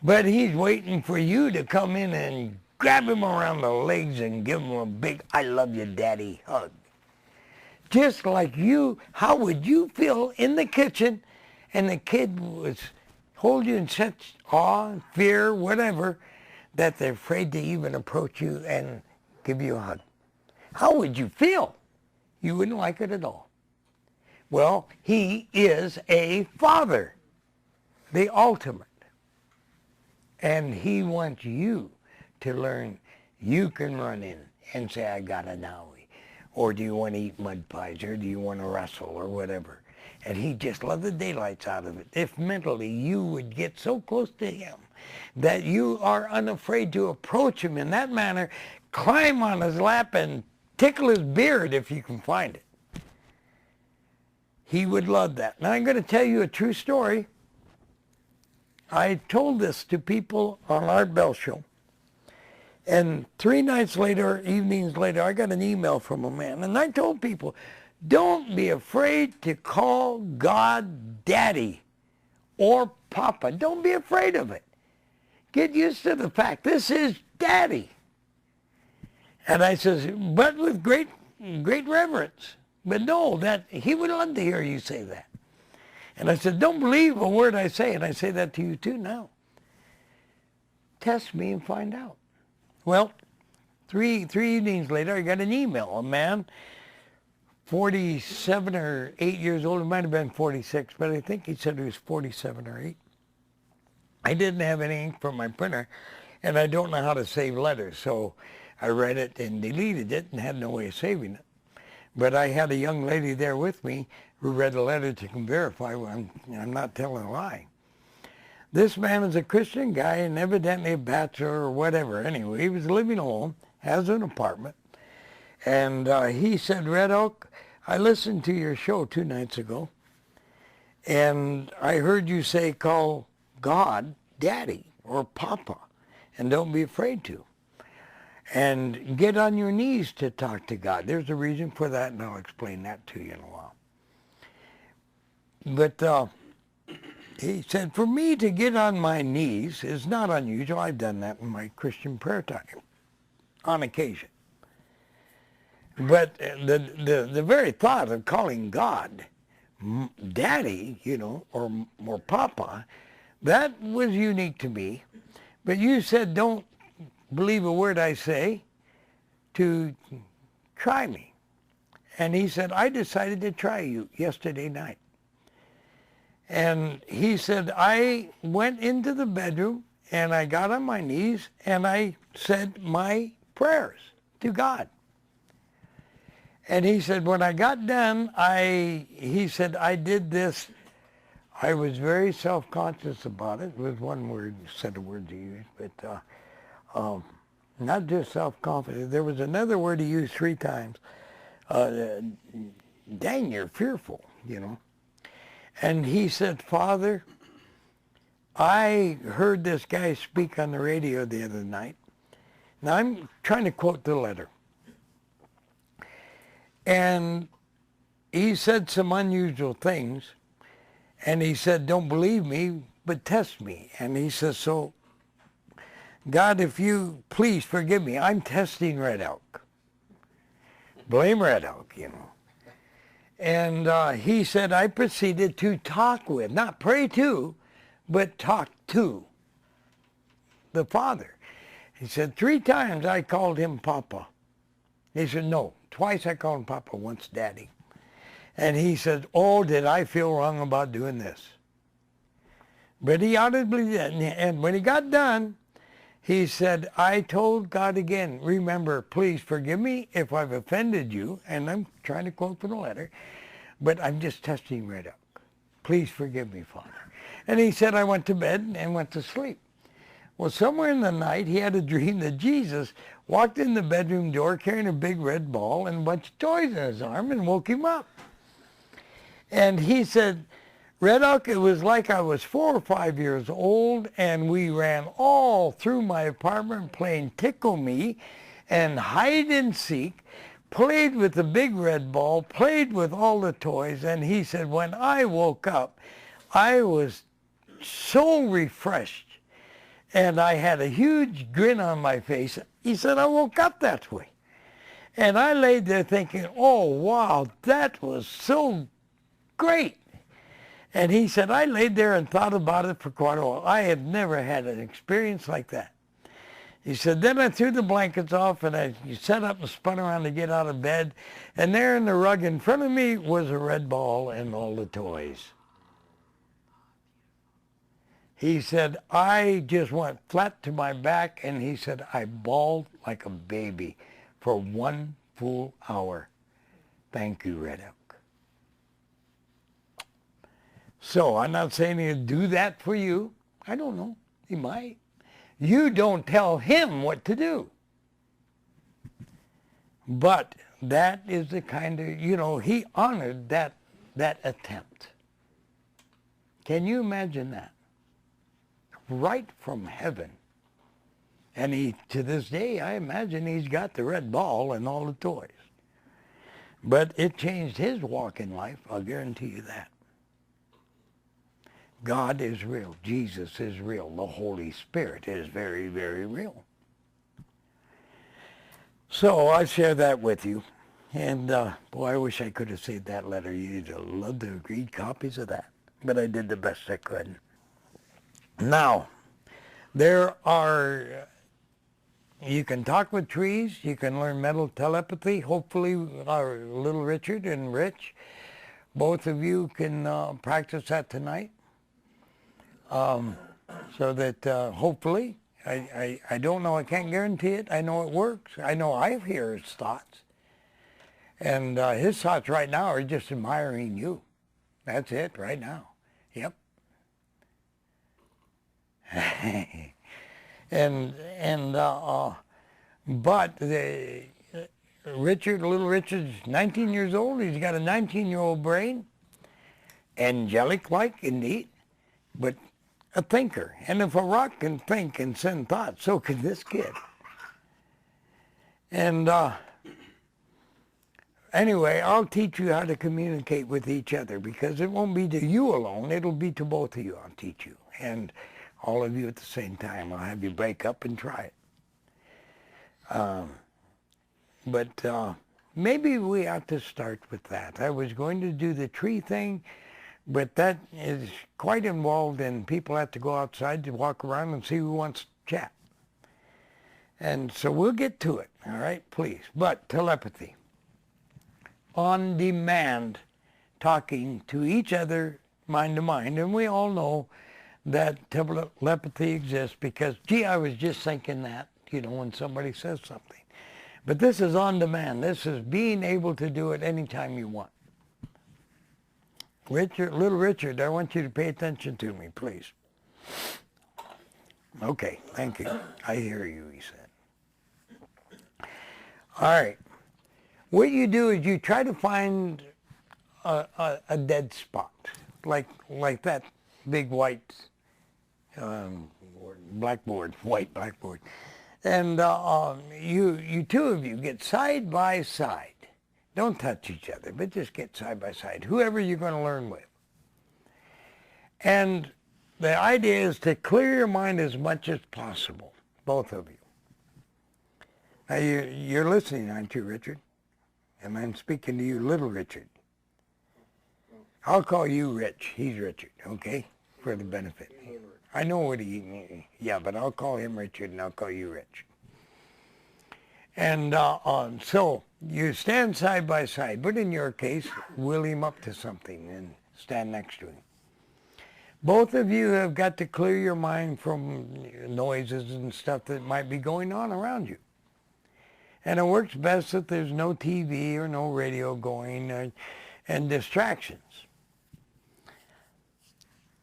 But he's waiting for you to come in and grab him around the legs and give him a big "I love you, Daddy" hug. Just like you, how would you feel in the kitchen and the kid was hold you in such awe, fear, whatever, that they're afraid to even approach you and give you a hug? How would you feel? You wouldn't like it at all. Well, he is a father, the ultimate. And he wants you to learn you can run in and say, I got a Nowie. Or do you want to eat mud pies? Or do you want to wrestle? Or whatever. And he just loved the daylights out of it. If mentally you would get so close to him that you are unafraid to approach him in that manner, climb on his lap and tickle his beard if you can find it. He would love that. Now I'm going to tell you a true story. I told this to people on Art Bell show. And 3 nights later, evenings later, I got an email from a man. And I told people, don't be afraid to call God Daddy or Papa. Don't be afraid of it. Get used to the fact this is Daddy. And I says, but with great reverence. But no, that he would love to hear you say that. And I said, don't believe a word I say. And I say that to you too now. Test me and find out. Well, three evenings later, I got an email. A man, 47 or 8 years old. It might have been 46, but I think he said he was 47 or 8. I didn't have any ink from my printer, and I don't know how to save letters. So I read it and deleted it and had no way of saving it. But I had a young lady there with me who read the letter to verify I'm not telling a lie. This man is a Christian guy and evidently a bachelor or whatever. Anyway, he was living alone, has an apartment. And he said, Red Oak, I listened to your show 2 nights ago. And I heard you say call God Daddy or Papa. And don't be afraid to. And get on your knees to talk to God. There's a reason for that, and I'll explain that to you in a while. But he said, for me to get on my knees is not unusual. I've done that in my Christian prayer time on occasion. But the very thought of calling God Daddy, or Papa, that was unique to me. But you said don't believe a word I say, to try me. And he said, I decided to try you yesterday night. And he said, I went into the bedroom and I got on my knees and I said my prayers to God. And he said, when I got done, he said, I did this. I was very self-conscious about it. It was one word, set of words he used, but not just self-confident. There was another word he used 3 times. Dang, you're fearful, And he said, Father, I heard this guy speak on the radio the other night. Now I'm trying to quote the letter. And he said some unusual things. And he said, don't believe me, but test me. And he says, so God, if you please forgive me, I'm testing Red Elk. Blame Red Elk, And he said, I proceeded to talk with, not pray to, but talk to the Father. He said, 3 times I called him Papa. He said, no, twice I called him Papa, once Daddy. And he said, oh, did I feel wrong about doing this? But he audibly did. And when he got done, he said, I told God again, remember, please forgive me if I've offended you. And I'm trying to quote from the letter, but I'm just testing Red Oak. Please forgive me, Father. And he said, I went to bed and went to sleep. Well, somewhere in the night, he had a dream that Jesus walked in the bedroom door carrying a big red ball and a bunch of toys in his arm and woke him up. And he said, Red Oak, it was like I was 4 or 5 years old, and we ran all through my apartment playing Tickle Me and hide and seek, played with the big red ball, played with all the toys. And he said, when I woke up, I was so refreshed And I had a huge grin on my face. He said, I woke up that way. And I laid there thinking, oh, wow, that was so great. And he said, I laid there and thought about it for quite a while. I had never had an experience like that. He said, then I threw the blankets off and I sat up and spun around to get out of bed. And there in the rug in front of me was a red ball and all the toys. He said, I just went flat to my back, and he said, I bawled like a baby for 1 full hour. Thank you, Red Elk. So I'm not saying he'll do that for you. I don't know. He might. You don't tell him what to do. But that is the kind of, he honored that attempt. Can you imagine that? Right from heaven. And he, to this day, I imagine he's got the red ball and all the toys. But it changed his walk in life, I'll guarantee you that. God is real. Jesus is real. The Holy Spirit is very, very real. So I share that with you. And boy, I wish I could have saved that letter. You'd have loved to have read copies of that. But I did the best I could. Now, there are, you can talk with trees, you can learn mental telepathy. Hopefully, our little Richard and Rich, both of you can practice that tonight. So that hopefully, I don't know, I can't guarantee it. I know it works. I know I hear his thoughts. And his thoughts right now are just admiring you. That's it right now. Yep. But little Richard's 19 years old. He's got a 19-year-old brain, angelic-like indeed, but a thinker. And if a rock can think and send thoughts, so can this kid. And anyway, I'll teach you how to communicate with each other, because it won't be to you alone. It'll be to both of you. I'll teach you. And all of you at the same time. I'll have you break up and try it. But maybe we ought to start with that. I was going to do the tree thing, but that is quite involved, and people have to go outside to walk around and see who wants to chat. And so we'll get to it, all right, please. But telepathy. On demand, talking to each other mind to mind, and we all know that telepathy exists because, gee, I was just thinking that, when somebody says something. But this is on demand. This is being able to do it anytime you want. Little Richard, I want you to pay attention to me, please. Okay, thank you. I hear you, he said. All right. What you do is you try to find a dead spot, like that big white blackboard, white blackboard. And you two of you get side by side. Don't touch each other, but just get side by side, whoever you're going to learn with. And the idea is to clear your mind as much as possible, both of you. Now, you're listening, aren't you, Richard? And I'm speaking to you, little Richard. I'll call you Rich. He's Richard, okay? For the benefit. I know what yeah, but I'll call him Richard and I'll call you Rich. And so you stand side by side, but in your case, wheel him up to something and stand next to him. Both of you have got to clear your mind from noises and stuff that might be going on around you. And it works best if there's no TV or no radio going and distractions.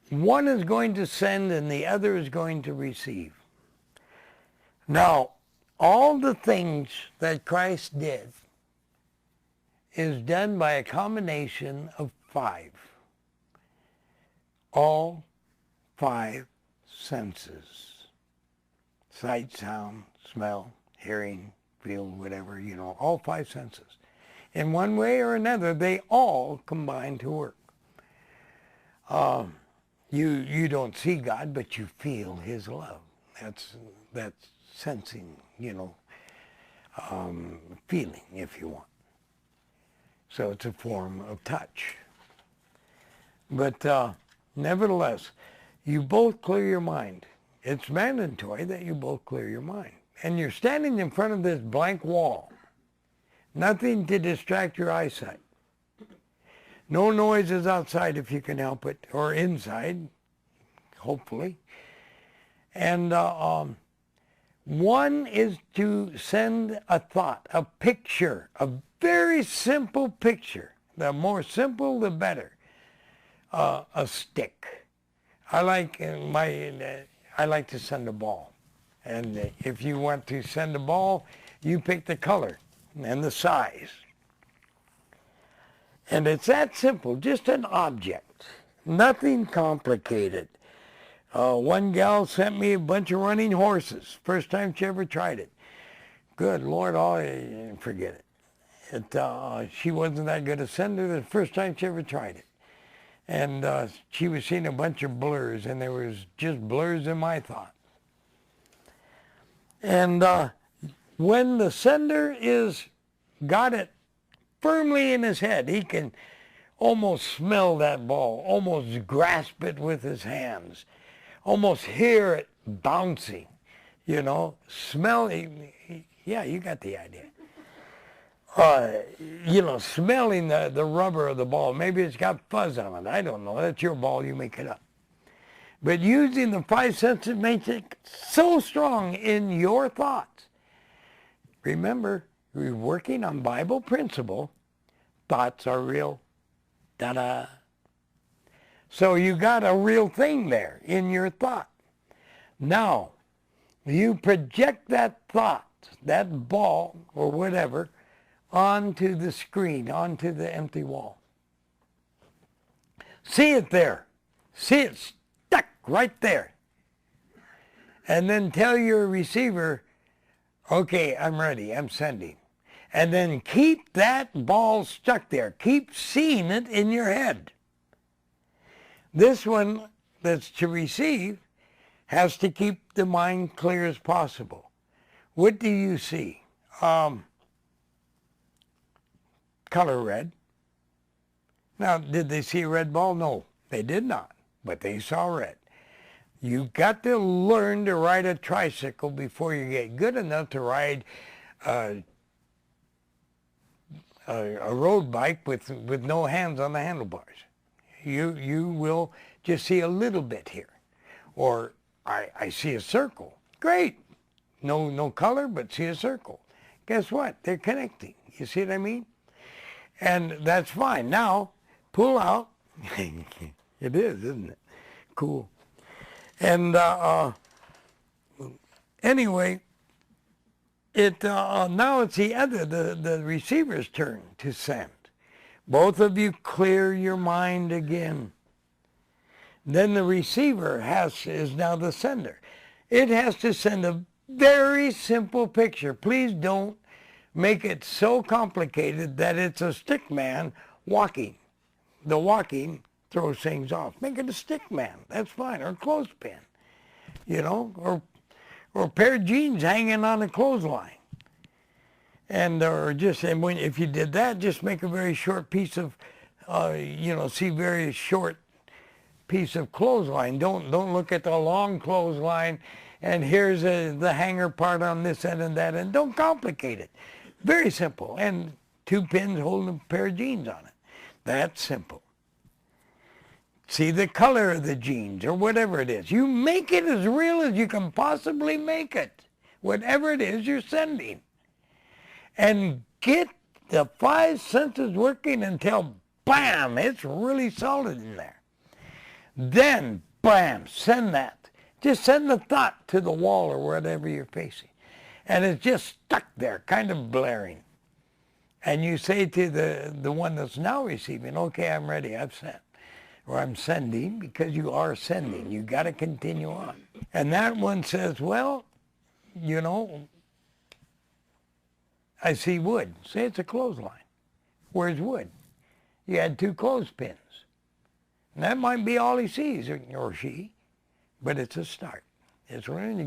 One is going to send and the other is going to receive. Now, all the things that Christ did is done by a combination of 5. All 5 senses. Sight, sound, smell, hearing, feel, whatever, all 5 senses. In one way or another, they all combine to work. You don't see God, but you feel his love. That's sensing, feeling, if you want. So it's a form of touch. But nevertheless, you both clear your mind. It's mandatory that you both clear your mind. And you're standing in front of this blank wall. Nothing to distract your eyesight. No noises outside if you can help it, or inside, hopefully. And one is to send a thought, a picture, a very simple picture. The more simple, the better. A stick. I like to send a ball. And if you want to send a ball, you pick the color and the size. And it's that simple, just an object, nothing complicated. One gal sent me a bunch of running horses, first time she ever tried it. Good Lord, forget it. She wasn't that good a sender the first time she ever tried it. And she was seeing a bunch of blurs, and there was just blurs in my thought. And when the sender got it firmly in his head, he can almost smell that ball, almost grasp it with his hands, almost hear it bouncing, smell, yeah, you got the idea. Smelling the rubber of the ball. Maybe it's got fuzz on it. I don't know. That's your ball. You make it up. But using the five senses makes it so strong in your thoughts. Remember, we're working on Bible principle. Thoughts are real. Ta-da. So you got a real thing there in your thought. Now, you project that thought, that ball or whatever, onto the screen, onto the empty wall. See it there. See it stuck right there. And then tell your receiver, okay, I'm ready, I'm sending. And then keep that ball stuck there. Keep seeing it in your head. This one that's to receive has to keep the mind clear as possible. What do you see? Color red. Now, did they see a red ball? No, they did not, but they saw red. You got to learn to ride a tricycle before you get good enough to ride a road bike with no hands on the handlebars. You will just see a little bit here. Or I see a circle. Great. No color, but see a circle. Guess what? They're connecting. You see what I mean? And that's fine. Now, pull out. It is, isn't it? Cool. And anyway, now it's the receiver's turn to send. Both of you clear your mind again. Then the receiver is now the sender. It has to send a very simple picture. Please don't make it so complicated that it's a stick man walking. The walking throws things off. Make it a stick man. That's fine. Or a clothespin. Or a pair of jeans hanging on a clothesline. If you did that, just make a very short piece of, very short piece of clothesline. Don't look at the long clothesline and here's the hanger part on this end and that end. Don't complicate it. Very simple. And 2 pins holding a pair of jeans on it. That's simple. See the color of the jeans or whatever it is. You make it as real as you can possibly make it. Whatever it is you're sending. And get the 5 senses working until, bam, it's really solid in there. Then, bam, send that. Just send the thought to the wall or whatever you're facing. And it's just stuck there, kind of blaring. And you say to the one that's now receiving, okay, I'm ready, I've sent. Or I'm sending, because you are sending. You got to continue on. And that one says, well, I see wood. Say it's a clothesline. Where's wood? You had 2 clothespins. And that might be all he sees, or she, but it's a start. It's running.